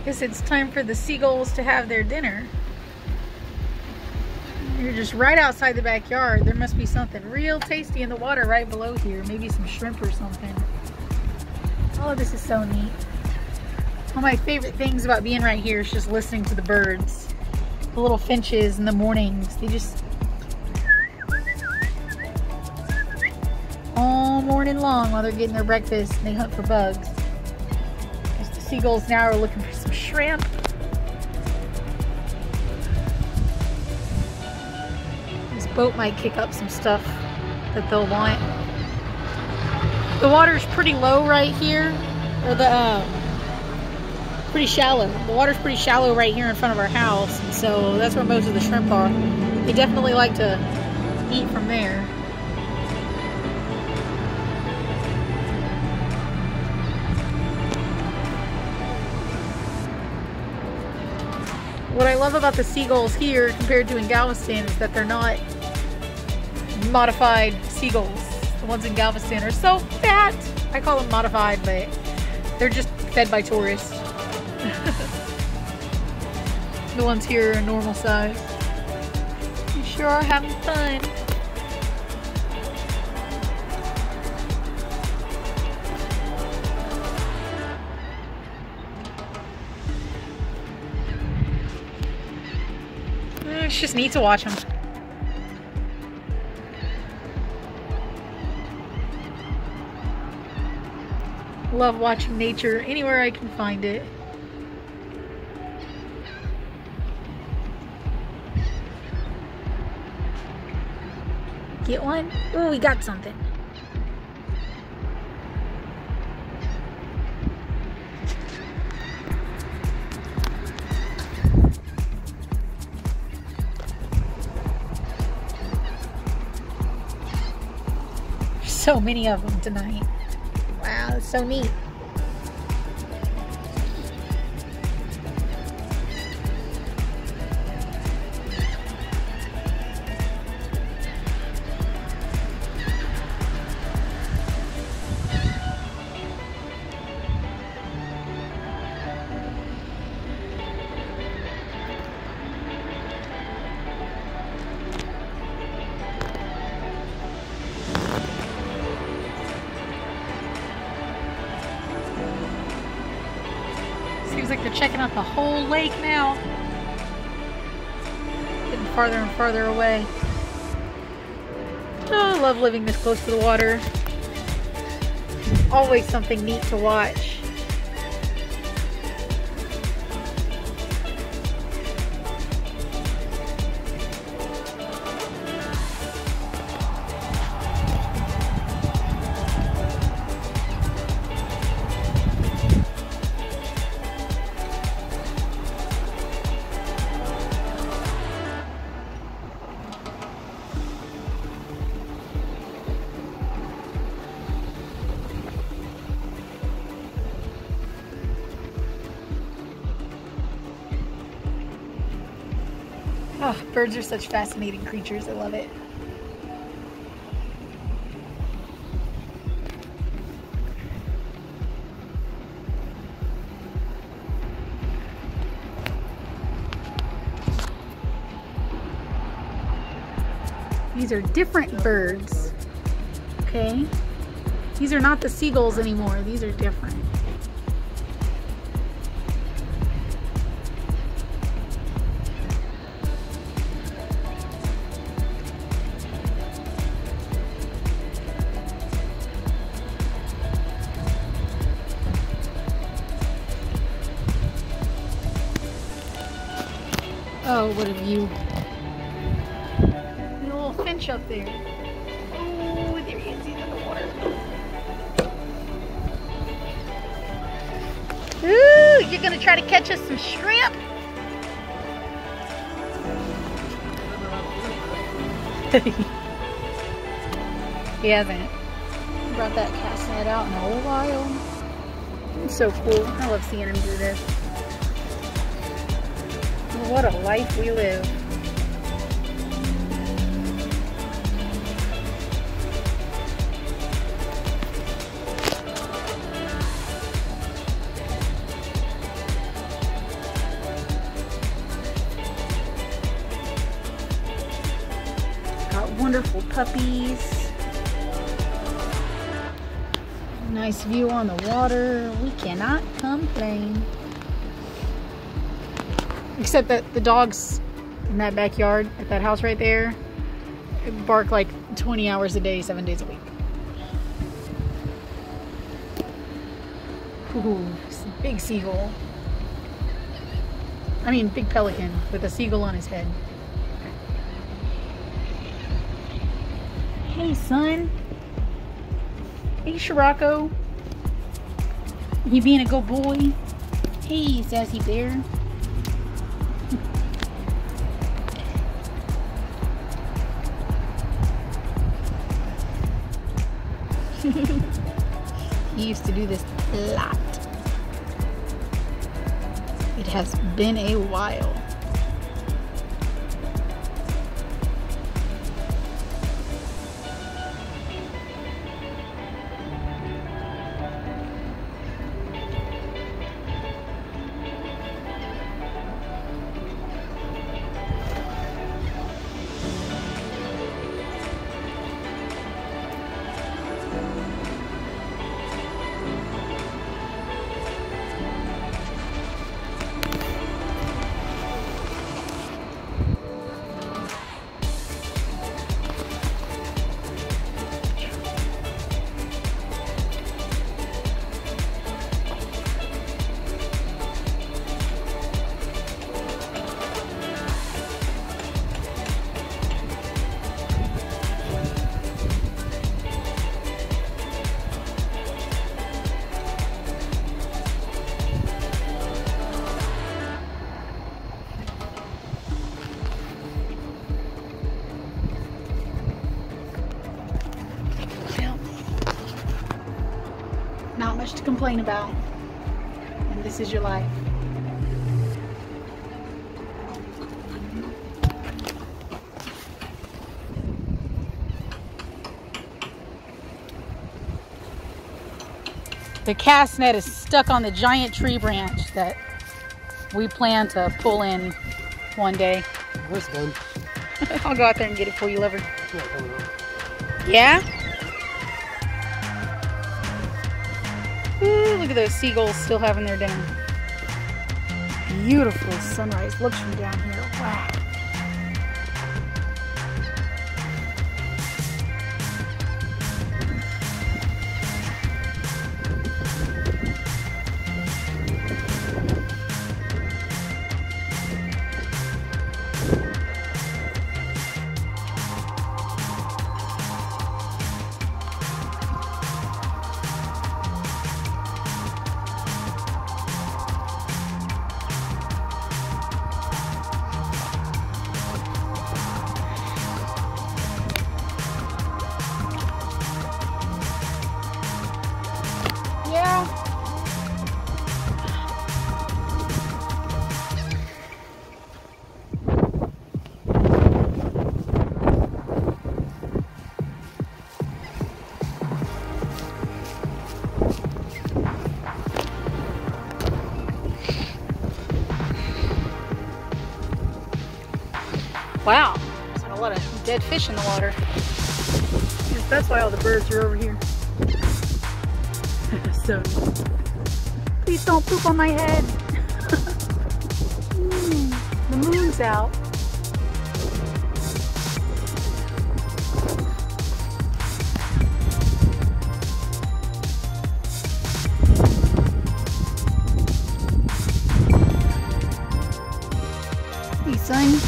Guess it's time for the seagulls to have their dinner. You're just right outside the backyard. There must be something real tasty in the water right below here. Maybe some shrimp or something. Oh, this is so neat. One of my favorite things about being right here is just listening to the birds. The little finches in the mornings. They just... all morning long while they're getting their breakfast and they hunt for bugs. Because the seagulls now are looking for some shrimp. This boat might kick up some stuff that they'll want. The water's pretty low right here. Or pretty shallow. The water's pretty shallow right here in front of our house, and so that's where most of the shrimp are. They definitely like to eat from there. What I love about the seagulls here compared to in Galveston is that they're not modified seagulls. The ones in Galveston are so fat. I call them modified, but they're just fed by tourists. The ones here are normal size. You sure are having fun. It's just neat to watch them. Love watching nature anywhere I can find it. Get one? Oh, we got something. So many of them tonight. Wow, it's so neat. Seems like they're checking out the whole lake now. Getting farther and farther away. Oh, I love living this close to the water. Always something neat to watch. Oh, birds are such fascinating creatures. I love it. These are different birds. Okay? These are not the seagulls anymore. These are different. Oh, what a view. A little finch up there. Oh, there he is. He's in the water. Ooh, you're gonna try to catch us some shrimp? He hasn't brought that cast net out in a while. It's so cool. I love seeing him do this. What a life we live. puppies. Nice view on the water. We cannot complain. Except that the dogs in that backyard at that house right there bark like 20 hours a day, 7 days a week. Ooh, it's a big seagull. I mean, big pelican with a seagull on his head. Hey, son. Hey, Shirako. You being a good boy? Hey, sassy bear. He used to do this a lot. It has been a while. Not much to complain about. And this is your life. The cast net is stuck on the giant tree branch that we plan to pull in one day. Where's Ben? I'll go out there and get it for you, lover. Yeah? Ooh, look at those seagulls still having their dinner. Beautiful sunrise looks from down here. Wow. Yeah. Wow, there's a lot of dead fish in the water. That's why all the birds are over here. So, please don't poop on my head. The moon's out. Hey, son.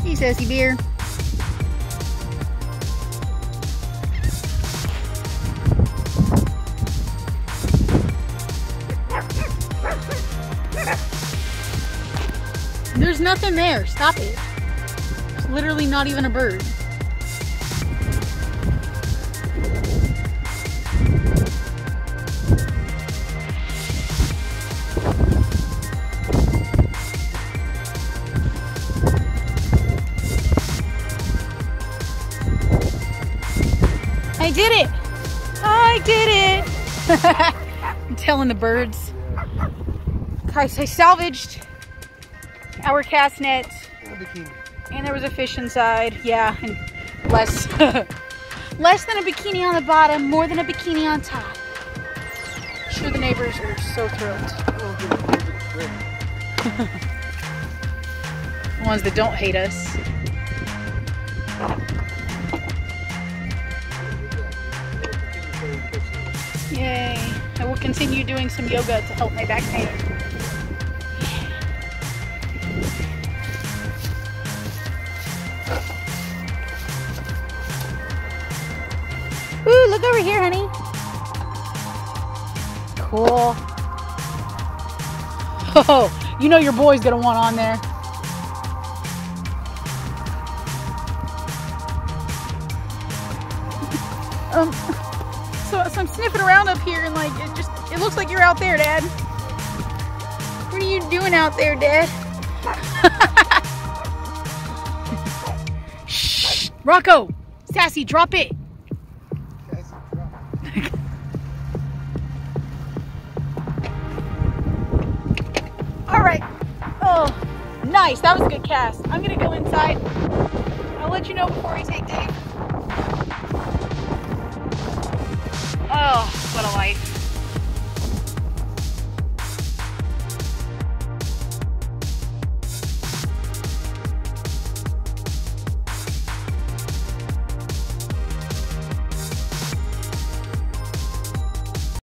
Hey, sassy bear. There's nothing there. Stop it. There's literally not even a bird. I did it! I did it! I'm telling the birds. Guys, I salvaged our cast net, and there was a fish inside. Yeah, and Less, less than a bikini on the bottom, more than a bikini on top. I'm sure the neighbors are so thrilled. The ones that don't hate us. Yay. I will continue doing some yoga to help my back pain. Ooh, look over here, honey. Cool. Oh, you know your boy's gonna want on there. So I'm sniffing around up here and like it looks like you're out there, Dad. What are you doing out there, Dad? Shh, Rocco, Sassy, drop it. All right. Oh, nice. That was a good cast. I'm gonna go inside. I'll let you know before we take Dave. Oh, what a life.